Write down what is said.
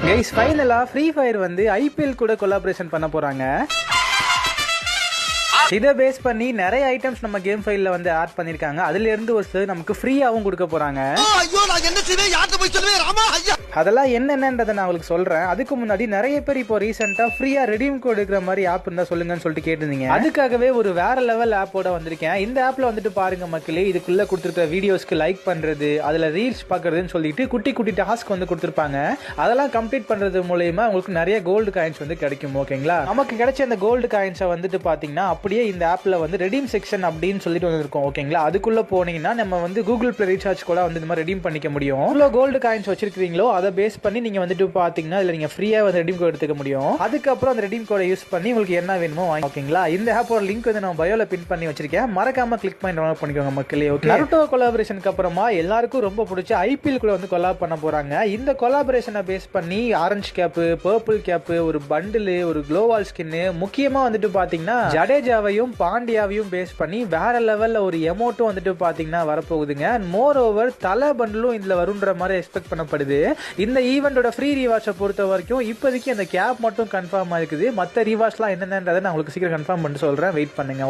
Guys ஃபைனலா free fire வந்து IPL கூட கொலாபரேஷன் பண்ண போறாங்க. இதை பேஸ் பண்ணி நிறைய ஐட்டம்ஸ் நம்ம கேம் ஃபைல்ல வந்து ஆட் பண்ணிருக்காங்க. அதுல இருந்து ஒரு சில நமக்கு ஃப்ரீயாவும் கொடுக்க போறாங்க. அதெல்லாம் என்னென்னன்றதை நான் உங்களுக்கு சொல்றேன். அதுக்கு முன்னாடி நிறைய பேர் இப்போ ரீசெண்டா ஃப்ரீயா ரெடீம் கோட் இருக்கிற மாதிரி ஆப் இருந்தா சொல்லுங்கன்னு சொல்லிட்டு கேட்டிருந்தீங்க. அதுக்காகவே ஒரு வேற லெவல் ஆப்போட வந்திருக்கேன். இந்த ஆப்ல வந்துட்டு பாருங்க மக்களே, இதுக்குள்ள கொடுத்துருக்க வீடியோஸ்க்கு லைக் பண்றது, அதுல ரீல்ஸ் பாக்குறதுன்னு சொல்லிட்டு குட்டி குட்டி டாஸ்க் வந்து கொடுத்துருப்பாங்க. அதெல்லாம் கம்ப்ளீட் பண்றது மூலயமா உங்களுக்கு நிறைய கோல்டு காயின்ஸ் வந்து கிடைக்கும். ஓகேங்களா, நமக்கு கிடைச்ச அந்த கோல்டு காயின்ஸை வந்துட்டு பாத்தீங்கன்னா அப்படியே இந்த ஆப்ல வந்து ரெடீம் செக்ஷன் அப்படின்னு சொல்லிட்டு வந்திருக்கும். ஓகேங்களா, அதுக்குள்ள போனீங்கன்னா நம்ம வந்து கூகுள் பிளே ரீசார்ஜ் கூட வந்து இந்த மாதிரி ரெடீம் பண்ணிக்க முடியும். இவ்வளவு கோல்டு காயின்ஸ் வச்சிருக்கீங்களோ அதை பேஸ் பண்ணி நீங்க வந்துட்டு பாத்தீங்கன்னா இதுல நீங்க ஃப்ரீயா வந்து ரெடீம் கோட் எடுத்துக்க முடியும். அதுக்கப்புறம் அந்த ரெடீம் கோடை யூஸ் பண்ணி உங்களுக்கு என்ன வேணுமோ வாங்கி. ஓகேங்களா, இந்த ஆப்போட லிங்க் வந்து நான் பயோல பின் பண்ணி வச்சிருக்கேன். மறக்காம கிளிக் பண்ணி டவுன்லோட் பண்ணிக்கோங்க மக்களே. ஓகே, நருட்டோ கொலாபரேஷனுக்கு அப்புறமா எல்லாருக்கும் ரொம்ப பிடிச்ச ஐபிஎல் கூட வந்து கொலாப் பண்ண போறாங்க. இந்த கொலாபரேஷனை பேஸ் பண்ணி ஆரஞ்சு கேப், பர்பிள் கேப், ஒரு பண்டில், ஒரு க்ளோவால் ஸ்கின், முக்கியமா வந்துட்டு பாத்தீங்கன்னா ஜடேஜாவையும் பாண்டியாவையும் பேஸ் பண்ணி வேற லெவல்ல ஒரு எமோட்டும் வந்துட்டு பாத்தீங்கன்னா வரப்போகுதுங்க. மோர் ஓவர் தலை பண்டிலும் இதுல வரும்ன்ற மாதிரி எக்ஸ்பெக்ட் பண்ணப்படுது. இந்த ஈவெண்டோட ஃப்ரீ ரிவார்ட்ஸை பொறுத்த வரைக்கும் இப்போதைக்கு அந்த கேப் மட்டும் கன்ஃபார்ம் ஆயிருக்குது. மற்ற ரிவார்ட்ஸ்லாம் என்னென்னன்றதை நான் உங்களுக்கு சீக்கிரம் கன்ஃபார்ம் பண்ணிட்டு சொல்றேன். வெயிட் பண்ணுங்க.